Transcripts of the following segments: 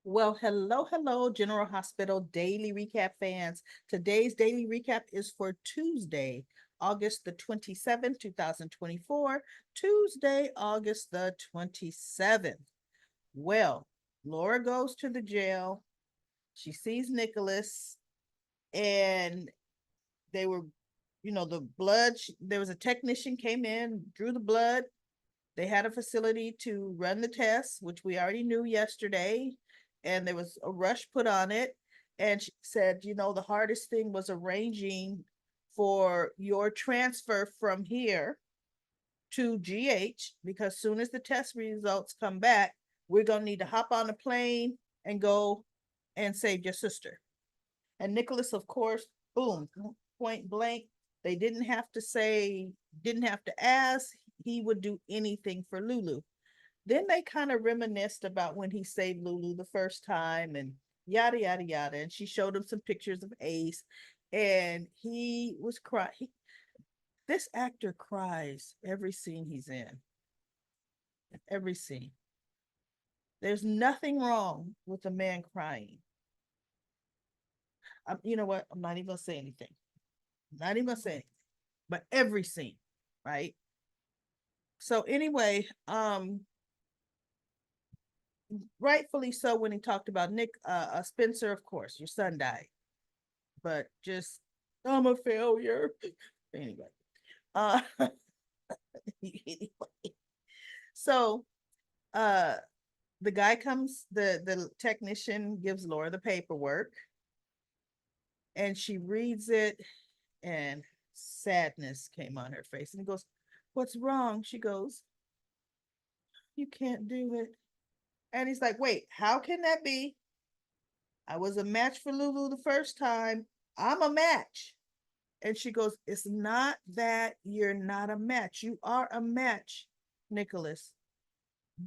Well, hello, General Hospital Daily Recap fans. Today's daily recap is for Tuesday, August the 27th, 2024. Tuesday, August the 27th. Well, Laura goes to the jail. She sees Nicholas, and they were, the blood. There was a technician came in, drew the blood. They had a facility to run the tests, which we already knew yesterday, and there was a rush put on it. And she said, the hardest thing was arranging for your transfer from here to GH because soon as the test results come back, we're going to need to hop on a plane and go and save your sister. And Nicholas, of course, boom, point blank. They didn't have to ask. He would do anything for Lulu. Then they kind of reminisced about when he saved Lulu the first time and yada, yada, yada. And she showed him some pictures of Ace, and he was crying. This actor cries every scene he's in, every scene. There's nothing wrong with a man crying. You know what? I'm not even going to say anything. Not even saying, but every scene, right? So anyway, rightfully so when he talked about Nick, Spencer, of course, your son died, but just I'm a failure. Anyway, uh, anyway, so uh, the guy comes, the technician gives Laura the paperwork, and she reads it, and sadness came on her face, and he goes, "What's wrong?" She goes, "You can't do it." And he's like, "Wait, how can that be? I was a match for Lulu the first time. I'm a match." And she goes, "It's not that you're not a match. You are a match, Nicholas.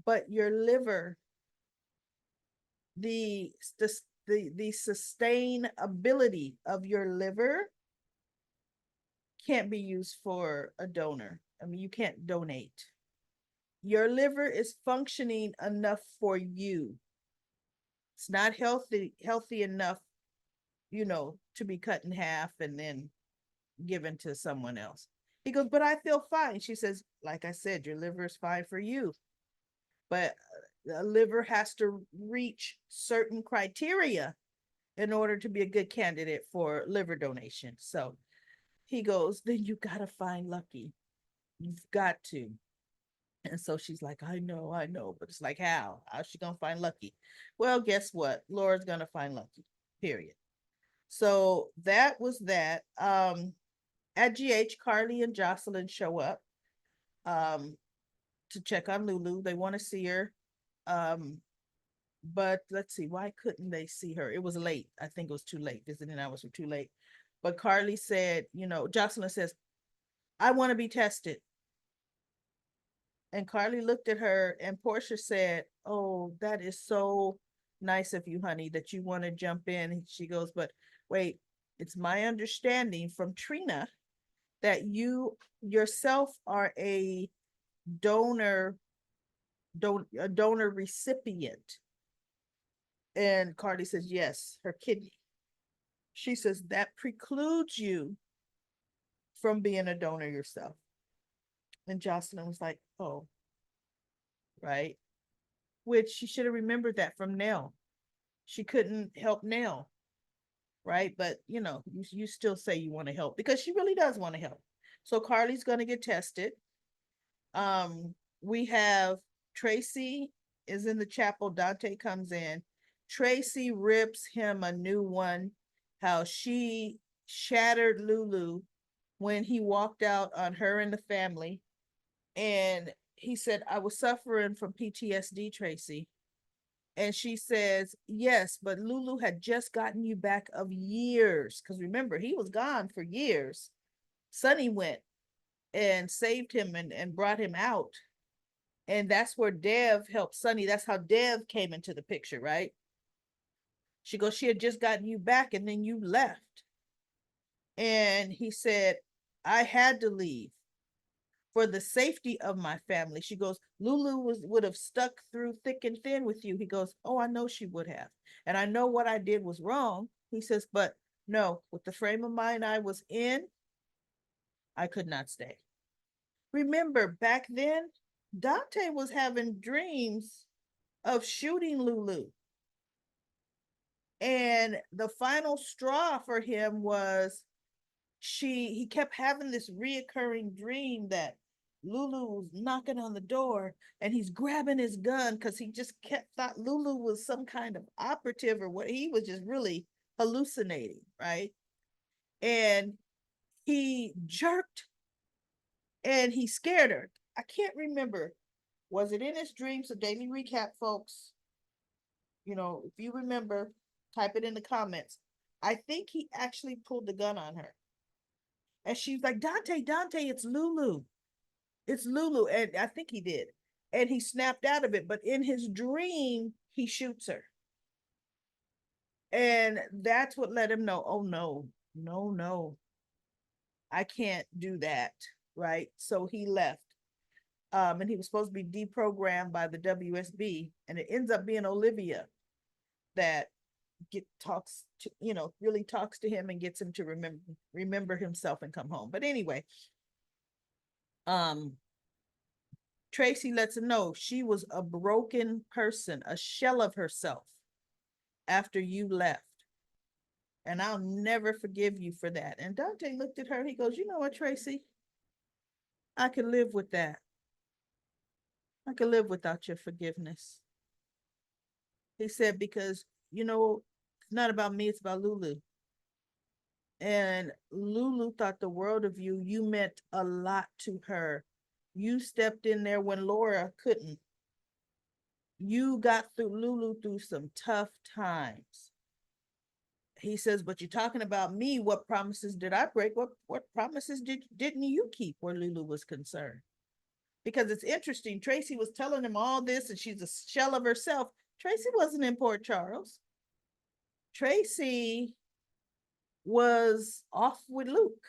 But your liver, the the sustainability of your liver can't be used for a donor. I mean, you can't donate. Your liver is functioning enough for you. It's not healthy enough, to be cut in half and then given to someone else." He goes, "But I feel fine." She says, "Like I said, your liver is fine for you, but the liver has to reach certain criteria in order to be a good candidate for liver donation." So he goes, "Then you got to find Lucky. You've got to." And so she's like, I know. But it's like, how? How's she going to find Lucky? Well, guess what? Laura's going to find Lucky, period. So that was that. At GH, Carly and Jocelyn show up um, to check on Lulu. They want to see her. Um, but let's see, why couldn't they see her? It was late. I think it was too late. Visiting hours were too late. But Carly said, Jocelyn says, "I want to be tested." And Carly looked at her, and Portia said, "Oh, that is so nice of you, honey, that you want to jump in." She goes, "But wait, it's my understanding from Trina that you yourself are donor a donor recipient." And Carly says, "Yes, her kidney." She says, "That precludes you from being a donor yourself." And Jocelyn was like, "Oh, right." Which she should have remembered that from Nell. She couldn't help Nell, right? But you still say you want to help because she really does want to help. So Carly's gonna get tested. We have Tracy is in the chapel. Dante comes in. Tracy rips him a new one. How she shattered Lulu when he walked out on her and the family. And he said, "I was suffering from PTSD, Tracy." And she says, "Yes, but Lulu had just gotten you back of years." Because remember, he was gone for years. Sonny went and saved him and brought him out. And that's where Dev helped Sonny. That's how Dev came into the picture, right? She goes, "She had just gotten you back and then you left." And he said, "I had to leave for the safety of my family. She goes, Lulu would have stuck through thick and thin with you. He goes, oh, I know she would have. And I know what I did was wrong. He says, but no, with the frame of mind I was in, I could not stay. Remember, back then, Dante was having dreams of shooting Lulu. And the final straw for him was he kept having this reoccurring dream that Lulu was knocking on the door and he's grabbing his gun because he just kept thought Lulu was some kind of operative or what. He was just really hallucinating, right? And he jerked and he scared her. I can't remember. Was it in his dreams? A daily recap, folks. If you remember, type it in the comments. I think he actually pulled the gun on her. And she's like, Dante, Dante, it's Lulu. It's Lulu. And I think he did. And he snapped out of it. But in his dream, he shoots her. And that's what let him know, oh, no, no, no, I can't do that. Right. So he left. And he was supposed to be deprogrammed by the WSB. And it ends up being Olivia that really talks to him and gets him to remember himself and come home. But anyway, Tracy lets him know she was a broken person, a shell of herself after you left. And I'll never forgive you for that. And Dante looked at her. He goes, you know what, Tracy? I can live with that. I can live without your forgiveness. He said, because, it's not about me, it's about Lulu. And Lulu thought the world of you. You meant a lot to her. You stepped in there when Laura couldn't. You got Lulu through some tough times. He says, but you're talking about me. What promises did I break? What promises didn't you keep where Lulu was concerned? Because it's interesting. Tracy was telling him all this and she's a shell of herself. Tracy wasn't in Port Charles. Tracy was off with Luke,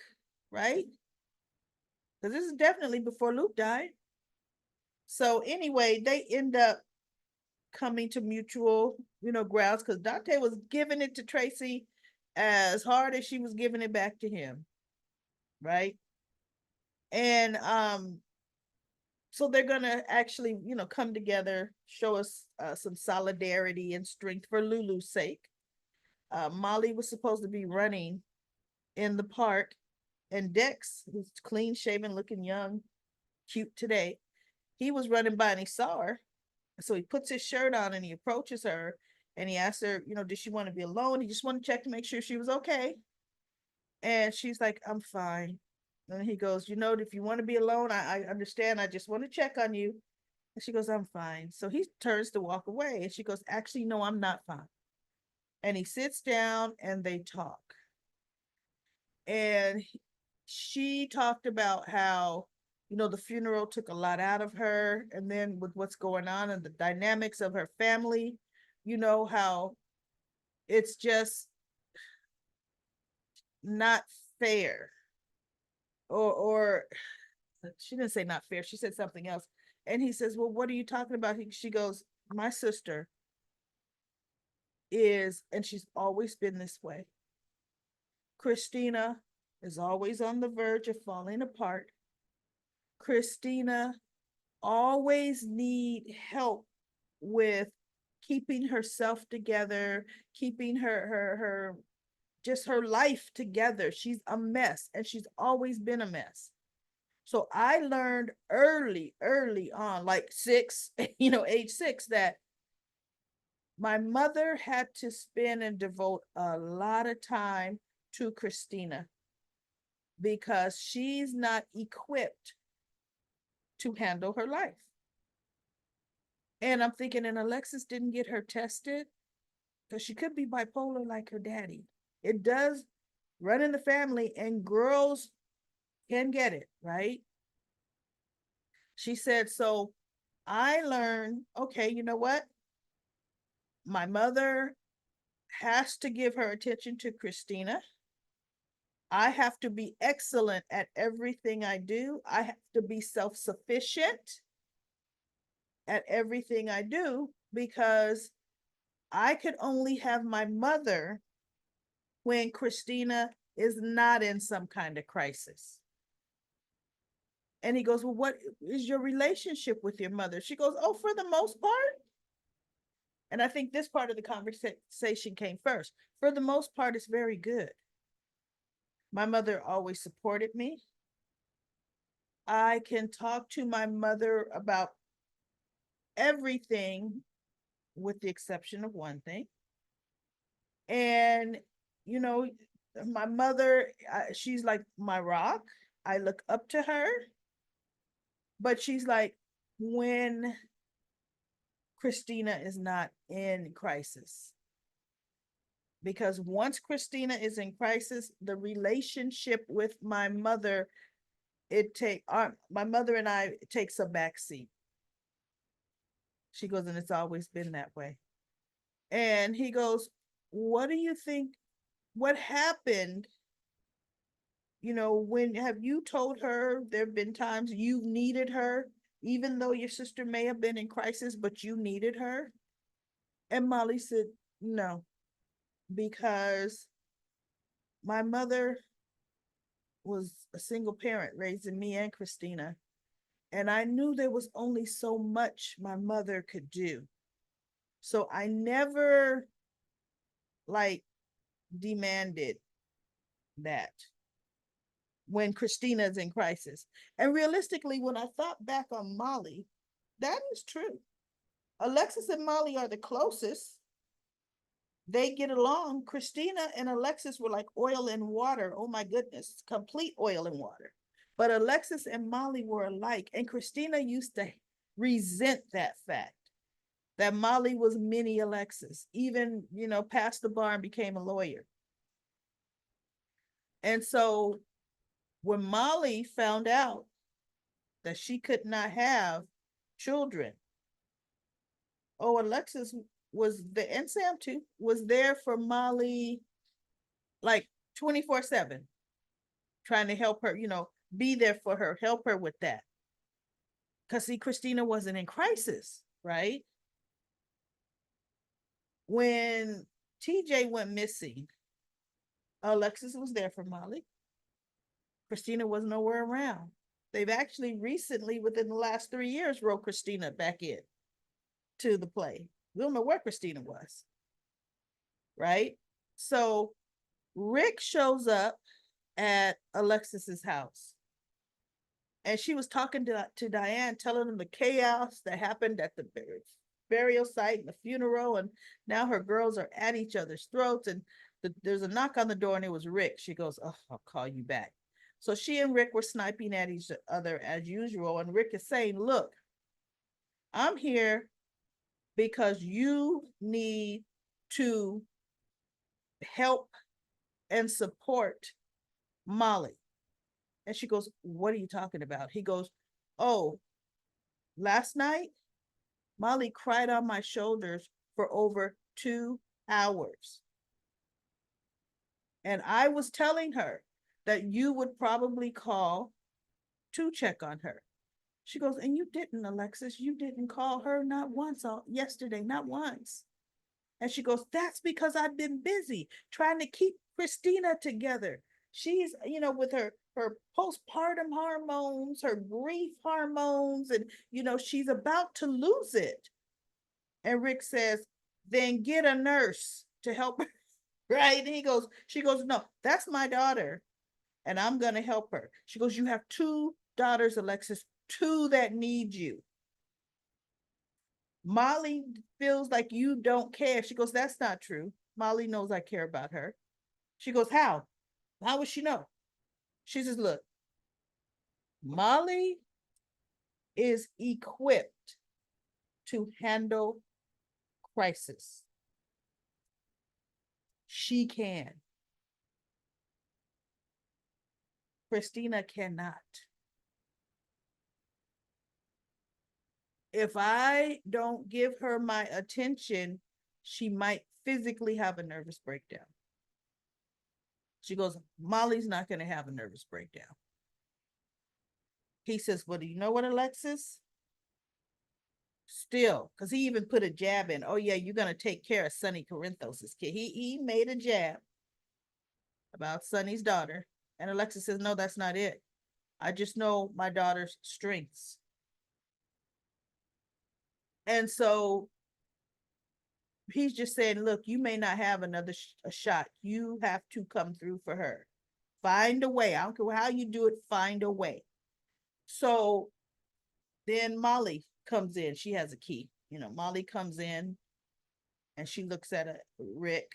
right? Because this is definitely before Luke died. So anyway, they end up coming to mutual, grounds, because Dante was giving it to Tracy as hard as she was giving it back to him, right? And so they're gonna actually, come together, show us some solidarity and strength for Lulu's sake. Molly was supposed to be running in the park, and Dex, who's clean shaven, looking young, cute today, he was running by and he saw her. So he puts his shirt on and he approaches her and he asks her, does she want to be alone? He just wanted to check to make sure she was okay. And she's like, I'm fine. And he goes, if you want to be alone, I understand. I just want to check on you. And she goes, I'm fine. So he turns to walk away. And she goes, actually, no, I'm not fine. And he sits down and they talk. And she talked about how, the funeral took a lot out of her. And then with what's going on and the dynamics of her family, how it's just not fair. Or she didn't say not fair. She said something else. And he says, well, what are you talking about? She goes, my sister is, and she's always been this way. Christina is always on the verge of falling apart. Christina always need help with keeping herself together, keeping her just her life together. She's a mess and she's always been a mess. So I learned early on, like age 6, that my mother had to spend and devote a lot of time to Christina because she's not equipped to handle her life. And I'm thinking, and Alexis didn't get her tested because she could be bipolar like her daddy. It does run in the family and girls can get it, right? She said, so I learned, okay, you know what? My mother has to give her attention to Christina. I have to be excellent at everything I do. I have to be self sufficient at everything I do because I could only have my mother when Christina is not in some kind of crisis. And he goes, well, what is your relationship with your mother? She goes, oh, for the most part. And I think this part of the conversation came first. For the most part, it's very good. My mother always supported me. I can talk to my mother about everything with the exception of one thing. And, you know, my mother, she's like my rock. I look up to her, but she's like, when Christina is not in crisis. Because once Christina is in crisis, the relationship with my mother, my mother and I takes a back seat. She goes, and it's always been that way. And he goes, what do you think? What happened? When have you told her there have been times you've needed her, even though your sister may have been in crisis, but you needed her? And Molly said, no, because my mother was a single parent raising me and Christina. And I knew there was only so much my mother could do. So I never like demanded that when Christina's in crisis. And realistically, when I thought back on Molly, that is true. Alexis and Molly are the closest. They get along. Christina and Alexis were like oil and water. Oh my goodness, complete oil and water. But Alexis and Molly were alike. And Christina used to resent that fact that Molly was mini Alexis, even, passed the bar and became a lawyer. And so when Molly found out that she could not have children, oh, Alexis was the, and Sam too, was there for Molly like 24/7, trying to help her, be there for her, help her with that. Because see, Christina wasn't in crisis, right? When TJ went missing, Alexis was there for Molly. Christina was nowhere around. They've actually recently, within the last 3 years, wrote Christina back in to the play. We don't know where Christina was, right? So Rick shows up at Alexis's house, and she was talking to Diane, telling them the chaos that happened at the burial site and the funeral, and now her girls are at each other's throats. And there's a knock on the door, and it was Rick. She goes, "Oh, I'll call you back." So she and Rick were sniping at each other as usual, and Rick is saying, "Look, I'm here because you need to help and support Molly." And she goes, "What are you talking about?" He goes, "Oh, last night, Molly cried on my shoulders for over 2 hours. And I was telling her that you would probably call to check on her." She goes, "And you didn't, Alexis. You didn't call her not once yesterday, not once." And she goes, "That's because I've been busy trying to keep Christina together. She's, with her postpartum hormones, her grief hormones, and she's about to lose it." And Rick says, "Then get a nurse to help her." Right? And she goes, "No, that's my daughter, and I'm gonna help her." She goes, "You have two daughters, Alexis, two that need you. Molly feels like you don't care." She goes, "That's not true. Molly knows I care about her." She goes, "How? How would she know?" She says, "Look, Molly is equipped to handle crisis. She can. Christina cannot. If I don't give her my attention, she might physically have a nervous breakdown." She goes, Molly's not going to have a nervous breakdown. He says, well, do you know what, Alexis? Still, because he even put a jab in. Oh, yeah, you're going to take care of Sonny Corinthos' kid. He made a jab about Sonny's daughter. And Alexis says, no, that's not it. I just know my daughter's strengths. And so he's just saying, look, you may not have another a shot. You have to come through for her. Find a way. I don't care how you do it, find a way. So then Molly comes in. She has a key. Molly comes in and she looks at Rick.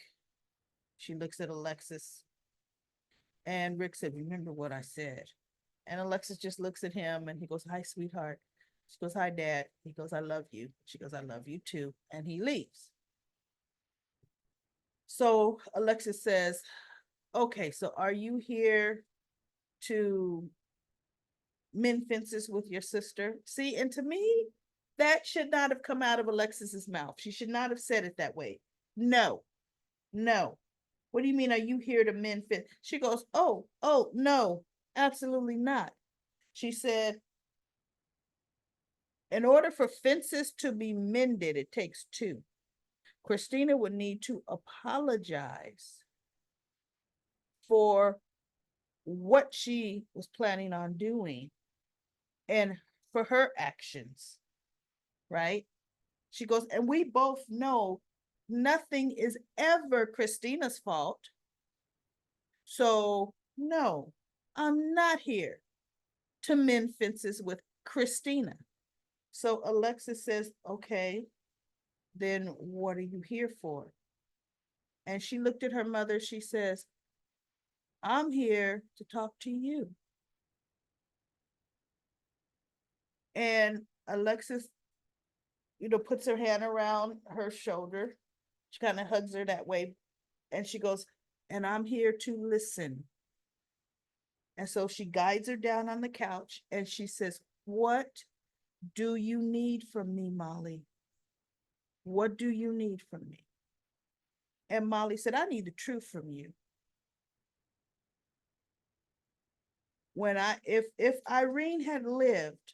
She looks at Alexis. And Rick said, remember what I said. And Alexis just looks at him and he goes, hi, sweetheart. She goes, hi, Dad. He goes, I love you. She goes, I love you too. And he leaves. So Alexis says, okay, so are you here to mend fences with your sister? See, and to me, that should not have come out of Alexis's mouth. She should not have said it that way. No, no. What do you mean? Are you here to mend fences? She goes, oh, no, absolutely not. She said, in order for fences to be mended, it takes two. Christina would need to apologize for what she was planning on doing and for her actions, right? She goes, and we both know nothing is ever Christina's fault. So, no, I'm not here to mend fences with Christina. So Alexis says, okay, then what are you here for? And she looked at her mother. She says, I'm here to talk to you. And Alexis, puts her hand around her shoulder. She kind of hugs her that way. And she goes, and I'm here to listen. And so she guides her down on the couch and she says, what do you need from me, Molly? What do you need from me? And Molly said, I need the truth from you. If Irene had lived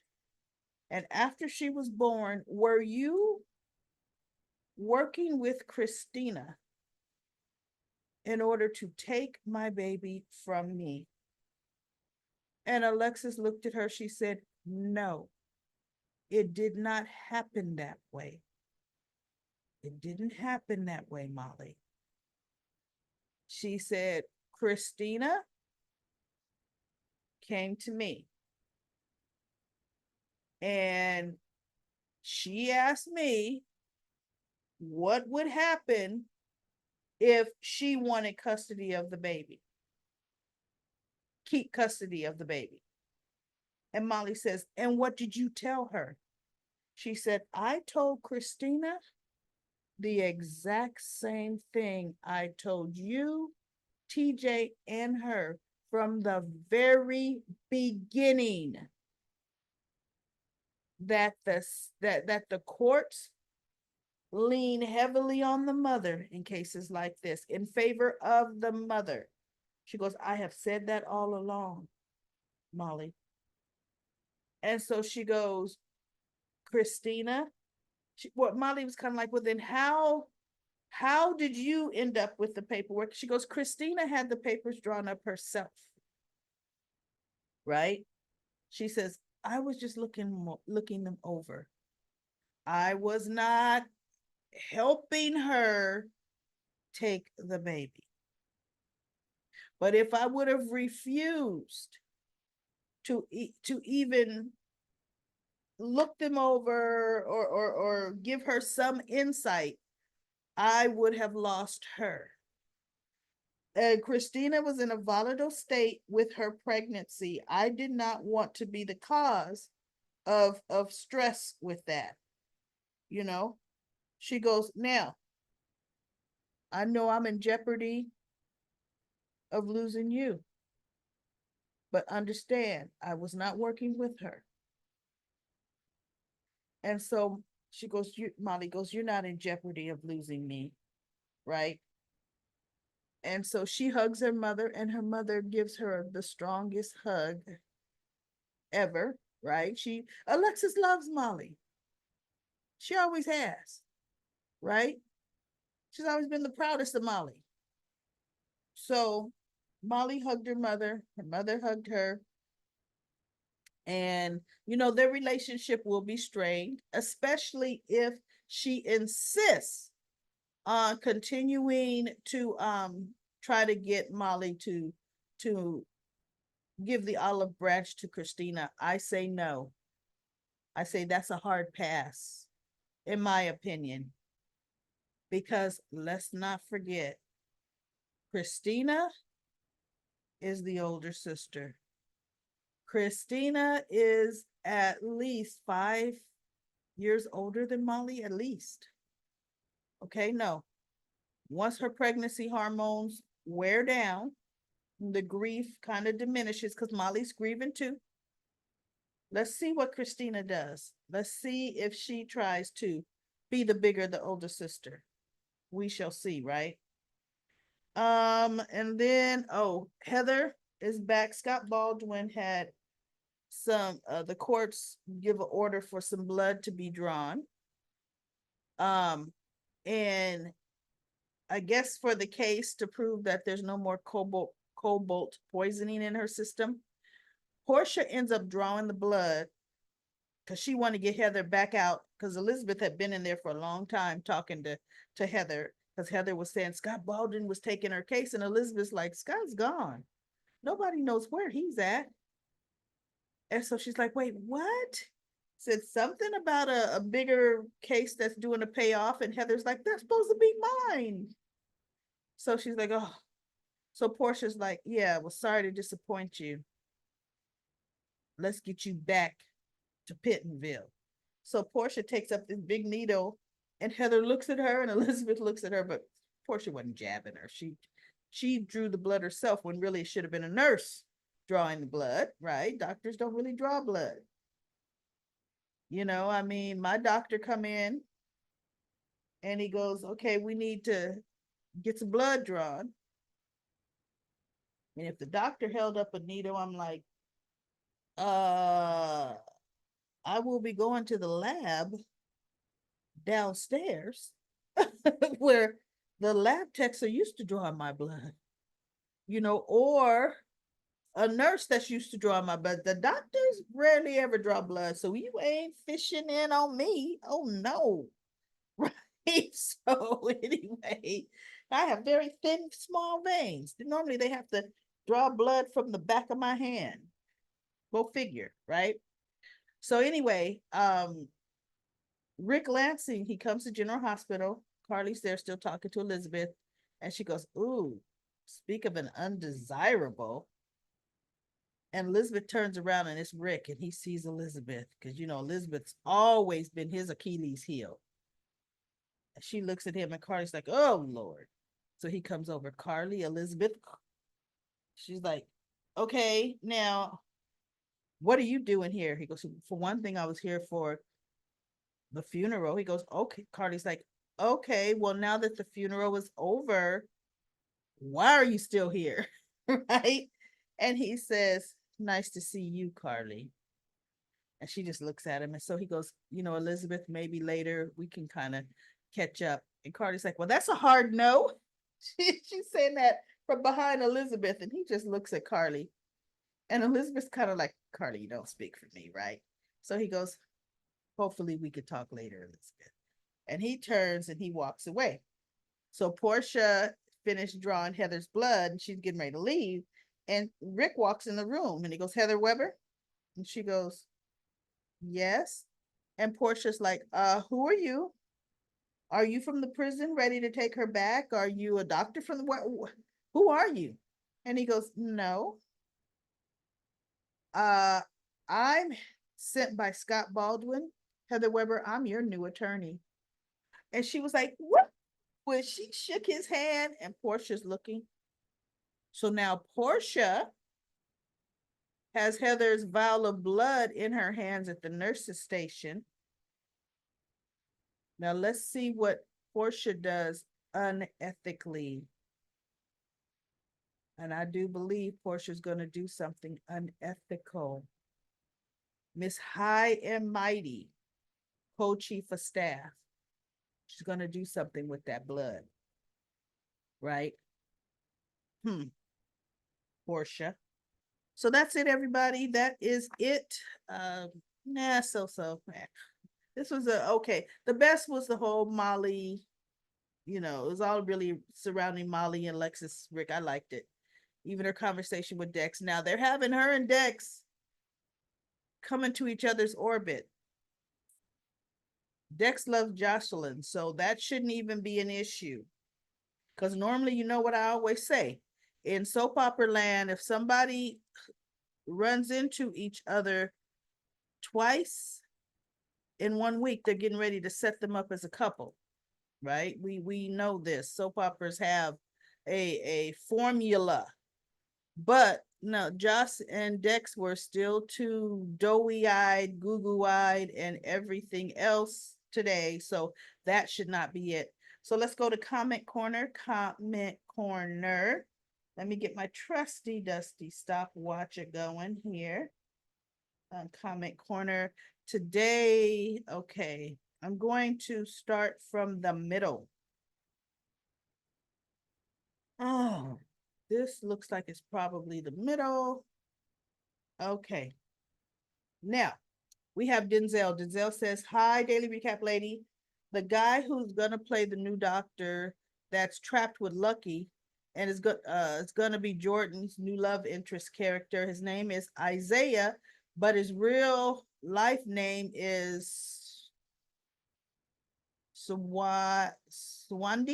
and after she was born, were you working with Christina in order to take my baby from me? And Alexis looked at her. She said, no, it did not happen that way. It didn't happen that way, Molly. She said, Christina came to me and she asked me what would happen if she wanted custody of the baby, keep custody of the baby. And Molly says, and what did you tell her? She said, I told Christina the exact same thing I told you, TJ, and her from the very beginning, that the courts lean heavily on the mother in cases like this, in favor of the mother. She goes, I have said that all along, Molly. And so she goes, Christina, Molly was kind of like, well, then how did you end up with the paperwork? She goes, Christina had the papers drawn up herself, right? She says, I was just looking them over. I was not helping her take the baby. But if I would have refused to even look them over or give her some insight, I would have lost her. And Christina was in a volatile state with her pregnancy. I did not want to be the cause of stress with that. She goes, now I know I'm in jeopardy of losing you, but understand I was not working with her. And so she goes, Molly goes, you're not in jeopardy of losing me, right? And so she hugs her mother, and her mother gives her the strongest hug ever, right? Alexis loves Molly. She always has, right? She's always been the proudest of Molly. So Molly hugged her mother hugged her, and their relationship will be strained, especially if she insists on continuing to try to get Molly to give the olive branch to Christina. I say no. I say that's a hard pass, in my opinion, because let's not forget, Christina is the older sister. Christina is at least 5 years older than Molly, at least. Okay, no. Once her pregnancy hormones wear down, the grief kind of diminishes because Molly's grieving too. Let's see what Christina does. Let's see if she tries to be the bigger, the older sister. We shall see, right? And then Heather is back. Scott Baldwin had the courts give an order for some blood to be drawn. And I guess for the case to prove that there's no more cobalt poisoning in her system, Portia ends up drawing the blood because she wanted to get Heather back out, because Elizabeth had been in there for a long time talking to Heather, because Heather was saying Scott Baldwin was taking her case, and Elizabeth's like, Scott's gone. Nobody knows where he's at. And so she's like, wait, what? Said something about a bigger case that's doing a payoff, and Heather's like, that's supposed to be mine. So she's like, oh. So Portia's like, yeah, well, sorry to disappoint you. Let's get you back to Pittenville. So Portia takes up this big needle, and Heather looks at her, and Elizabeth looks at her, but Portia wasn't jabbing her. She drew the blood herself when really it should have been a nurse drawing the blood, right? Doctors don't really draw blood. I mean, my doctor come in and he goes, okay, we need to get some blood drawn. And if the doctor held up a needle, I'm like, I will be going to the lab downstairs where the lab techs are used to drawing my blood, or a nurse that's used to draw my blood. The doctors rarely ever draw blood, so you ain't fishing in on me. Oh no. Right. So anyway, I have very thin, small veins. Normally they have to draw blood from the back of my hand. Go figure, right? So anyway, Rick Lansing, he comes to General Hospital. Carly's there still talking to Elizabeth, and she goes, ooh, speak of an undesirable. And Elizabeth turns around, and it's Rick, and he sees Elizabeth, because Elizabeth's always been his Achilles heel. And she looks at him, and Carly's like, oh Lord. So he comes over. Carly, Elizabeth, she's like, okay, now what are you doing here? He goes, for one thing, I was here for the funeral. He goes, okay. Carly's like, okay, well, now that the funeral is over, why are you still here? Right? And he says, nice to see you, Carly. And she just looks at him. And so he goes, Elizabeth, maybe later we can kind of catch up. And Carly's like, well, that's a hard no. She's saying that from behind Elizabeth. And he just looks at Carly. And Elizabeth's kind of like, Carly, you don't speak for me, right? So he goes, hopefully we could talk later, Elizabeth. And he turns and he walks away. So Portia finished drawing Heather's blood, and she's getting ready to leave. And Rick walks in the room, and he goes, Heather Weber? And she goes, yes. And Portia's like, who are you? Are you from the prison ready to take her back? Are you a doctor from the who are you? And he goes, no. Uh, I'm sent by Scott Baldwin. Heather Weber, I'm your new attorney. And she was like, what? When she shook his hand, and Portia's looking. So now Portia has Heather's vial of blood in her hands at the nurse's station. Now let's see what Portia does unethically. And I do believe Portia's going to do something unethical. Miss High and Mighty, co-chief of staff. She's going to do something with that blood, right? Portia. So that's it, everybody. That is it. So. This was a okay. The best was the whole Molly. It was all really surrounding Molly and Alexis Rick. I liked it. Even her conversation with Dex. Now they're having her and Dex come into each other's orbit. Dex loves Jocelyn, so that shouldn't even be an issue. Because normally, you know what I always say in soap opera land, if somebody runs into each other twice in 1 week, they're getting ready to set them up as a couple, right? We know this. Soap operas have a formula, but no, Joss and Dex were still too doughy-eyed, goo-goo-eyed, and everything else today. So that should not be it. So let's go to comment corner. Comment corner. Let me get my trusty dusty stopwatch going here. Comment corner today. Okay, I'm going to start from the middle. Oh, this looks like it's probably the middle. Okay. Now, we have Denzel. Denzel says, hi, Daily Recap lady. The guy who's going to play the new doctor that's trapped with Lucky and it's going to be Jordan's new love interest character. His name is Isaiah, but his real life name is Swandi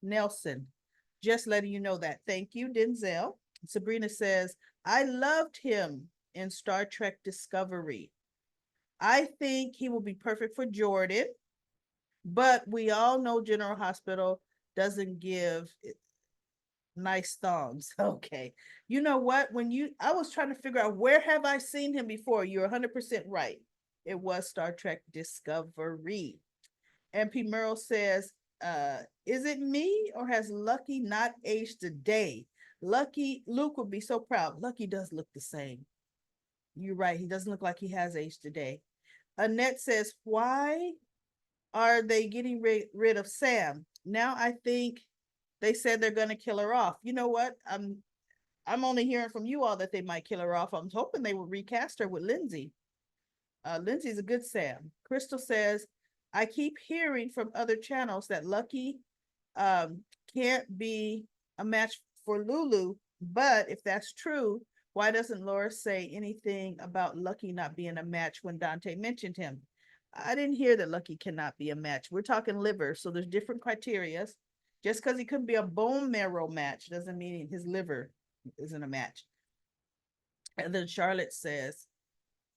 Nelson. Just letting you know that. Thank you, Denzel. Sabrina says, I loved him in Star Trek Discovery. I think he will be perfect for Jordan, but we all know General Hospital doesn't give nice thongs. Okay. You know what? I was trying to figure out where have I seen him before? You're 100% right. It was Star Trek Discovery. And P. Merle says, is it me or has Lucky not aged a day? Luke would be so proud. Lucky does look the same. You're right. He doesn't look like he has aged a day. Annette says, why are they getting rid of Sam? Now I think they said they're going to kill her off. You know what? I'm only hearing from you all that they might kill her off. I'm hoping they will recast her with Lindsay. Lindsay's a good Sam. Crystal says, I keep hearing from other channels that Lucky can't be a match for Lulu, but if that's true, why doesn't Laura say anything about Lucky not being a match when Dante mentioned him? I didn't hear that Lucky cannot be a match. We're talking liver, so there's different criteria. Just because he couldn't be a bone marrow match doesn't mean his liver isn't a match. And then Charlotte says,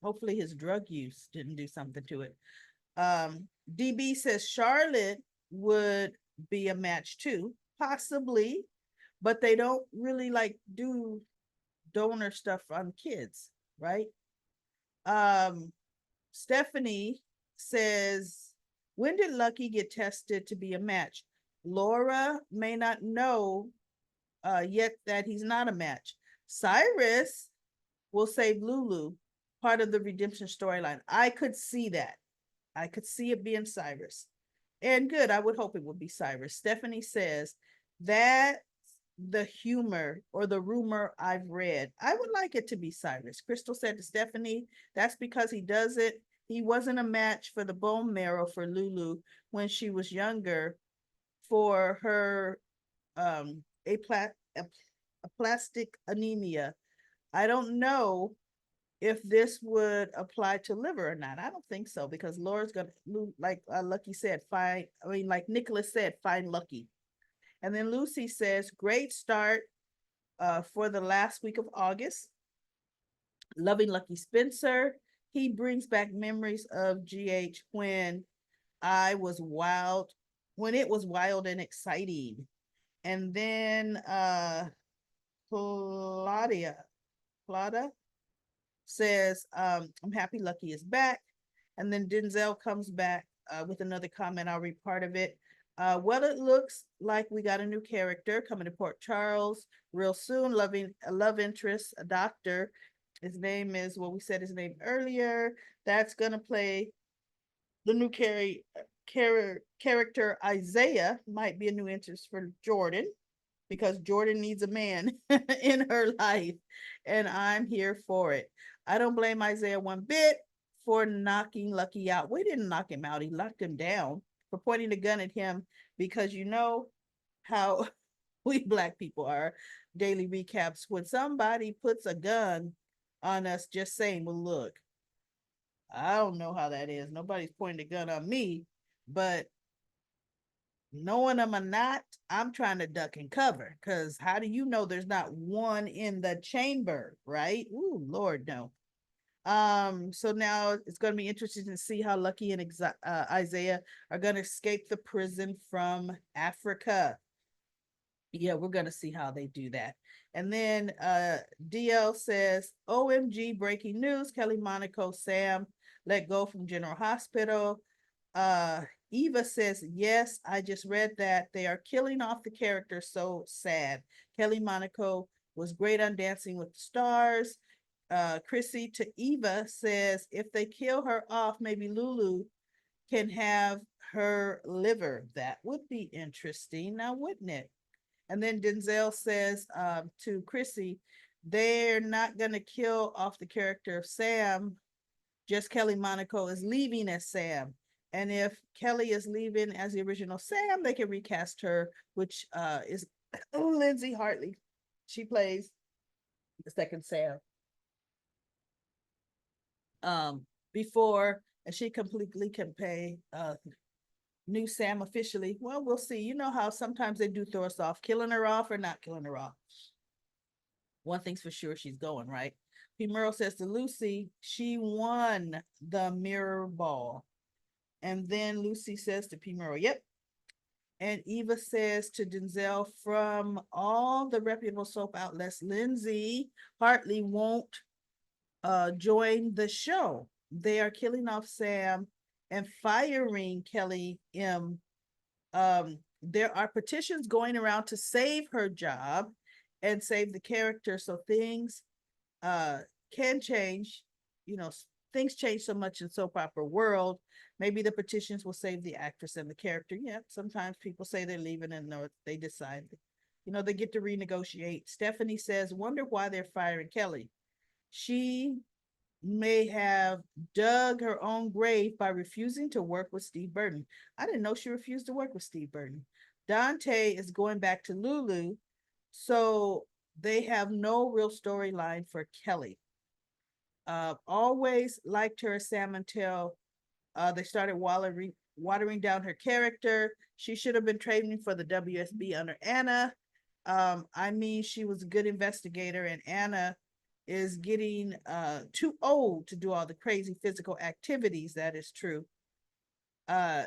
hopefully his drug use didn't do something to it. DB says Charlotte would be a match too, possibly, but they don't really like do donor stuff on kids, right? Stephanie says, when did Lucky get tested to be a match? Laura may not know yet that he's not a match. Cyrus will save Lulu, part of the redemption storyline. I could see that. I could see it being Cyrus. And good, I would hope it would be Cyrus. Stephanie says that the humor or the rumor I've read. I would like it to be Cyrus. Crystal said to Stephanie, that's because he does it. He wasn't a match for the bone marrow for Lulu when she was younger for her aplastic anemia. I don't know if this would apply to liver or not. I don't think so because Laura's gonna, like Lucky said, like Nicholas said, find Lucky. And then Lucy says, great start for the last week of August. Loving Lucky Spencer. He brings back memories of GH when I was wild, when it was wild and exciting. And then Claudia says, I'm happy Lucky is back. And then Denzel comes back with another comment. I'll read part of it. Well, it looks like we got a new character coming to Port Charles real soon. Loving a love interest, a doctor. His name is well, we said his name earlier. That's gonna play the new character Isaiah. Might be a new interest for Jordan because Jordan needs a man in her life, and I'm here for it. I don't blame Isaiah one bit for knocking Lucky out. We didn't knock him out, he locked him down for pointing the gun at him because you know how we black people are. Daily recaps when somebody puts a gun on us, just saying, well, look, I don't know how that is. Nobody's pointing a gun on me, but knowing them or not, I'm trying to duck and cover because how do you know there's not one in the chamber, right? Ooh, Lord, no. So now it's going to be interesting to see how Lucky and Isaiah are going to escape the prison from Africa. Yeah, we're going to see how they do that. And then DL says, OMG, breaking news. Kelly Monaco Sam let go from General Hospital. Uh, Eva says, yes, I just read that. They are killing off the character. So sad. Kelly Monaco was great on Dancing with the Stars. Chrissy to Eva says, if they kill her off, maybe Lulu can have her liver. That would be interesting now, wouldn't it? And then Denzel says to Chrissy, they're not going to kill off the character of Sam. Just Kelly Monaco is leaving as Sam. And if Kelly is leaving as the original Sam, they can recast her, which is Lindsay Hartley. She plays the second Sam. Before, and she completely can pay new Sam officially. Well, we'll see. You know how sometimes they do throw us off, killing her off or not killing her off. One thing's for sure, she's going, right? P. Merle says to Lucy, she won the mirror ball. And then Lucy says to P. Merle, yep. And Eva says to Denzel, from all the reputable soap outlets, Lindsay Hartley won't join the show. They are killing off Sam and firing Kelly M. There are petitions going around to save her job and save the character. So things uh, can change. You know, things change so much in soap opera world. Maybe the petitions will save the actress and the character. Yeah, sometimes people say they're leaving and they decide, you know, they get to renegotiate. Stephanie says, wonder why they're firing Kelly. She may have dug her own grave by refusing to work with Steve Burton. I didn't know she refused to work with Steve Burton. Dante is going back to Lulu, so they have no real storyline for Kelly. Always liked her Sam until they started watering down her character. She should have been training for the WSB under Anna. I mean, she was a good investigator, and Anna is getting too old to do all the crazy physical activities. That is true.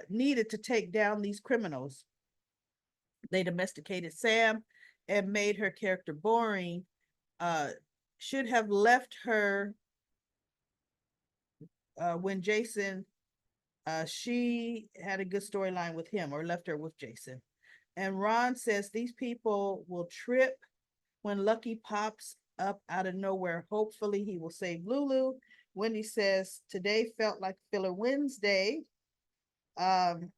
Needed to take down these criminals. They domesticated Sam and made her character boring. Uh, should have left her when Jason, she had a good storyline with him or left her with Jason. And Ron says these people will trip when Lucky pops up out of nowhere. Hopefully, he will save Lulu. Wendy says today felt like filler Wednesday. Um,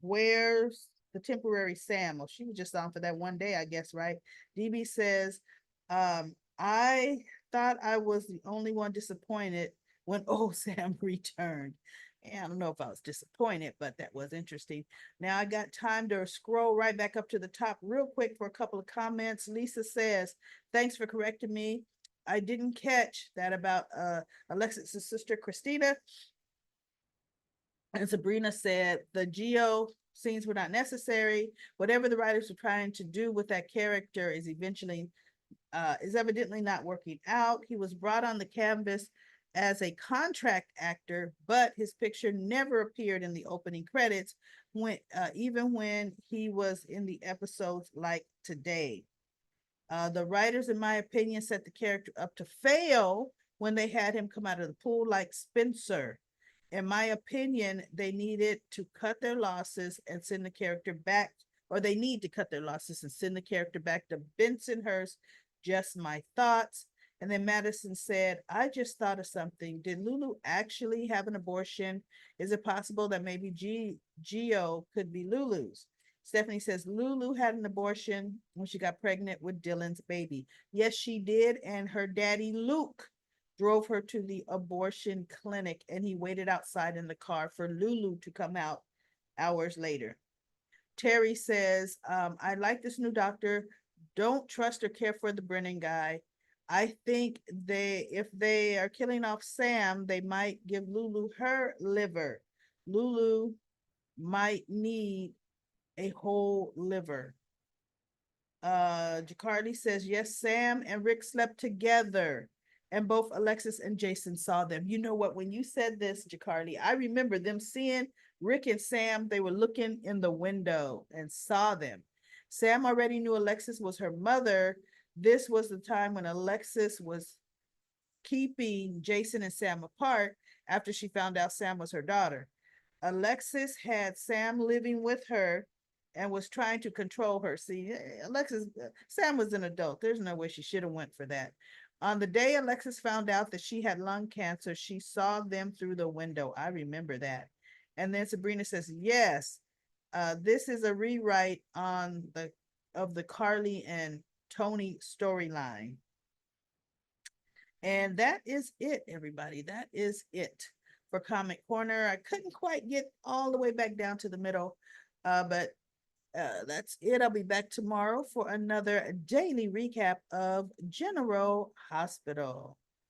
where's the temporary Sam? Well, she was just on for that one day, I guess, right? DB says, I thought I was the only one disappointed when old Sam returned. And I don't know if I was disappointed, but that was interesting. Now I got time to scroll right back up to the top real quick for a couple of comments. Lisa says, thanks for correcting me. I didn't catch that about Alexis' sister, Christina. And Sabrina said the Geo scenes were not necessary. Whatever the writers were trying to do with that character is evidently not working out. He was brought on the canvas as a contract actor, but his picture never appeared in the opening credits when even when he was in the episodes like today. The writers, in my opinion, set the character up to fail when they had him come out of the pool like Spencer. In my opinion, they needed to cut their losses and send the character back, or they need to cut their losses and send the character back to Bensonhurst. Just my thoughts. And then Madison said, I just thought of something. Did Lulu actually have an abortion? Is it possible that maybe Geo could be Lulu's? Stephanie says Lulu had an abortion when she got pregnant with Dylan's baby. Yes, she did. And her daddy, Luke, drove her to the abortion clinic and he waited outside in the car for Lulu to come out hours later. Terry says, I like this new doctor. Don't trust or care for the Brennan guy. I think if they are killing off Sam, they might give Lulu her liver. Lulu might need a whole liver. Jacardi says, yes, Sam and Rick slept together. And both Alexis and Jason saw them. You know what? When you said this, Jacardi, I remember them seeing Rick and Sam. They were looking in the window and saw them. Sam already knew Alexis was her mother. This was the time when Alexis was keeping Jason and Sam apart after she found out Sam was her daughter. Alexis had Sam living with her and was trying to control her. See, Sam was an adult. There's no way she should have went for that. On the day Alexis found out that she had lung cancer, she saw them through the window. I remember that. And then Sabrina says, yes, this is a rewrite on the of the Carly and Tony storyline. And that is it, everybody. That is it for Comic Corner. I couldn't quite get all the way back down to the middle, but that's it. I'll be back tomorrow for another daily recap of General Hospital.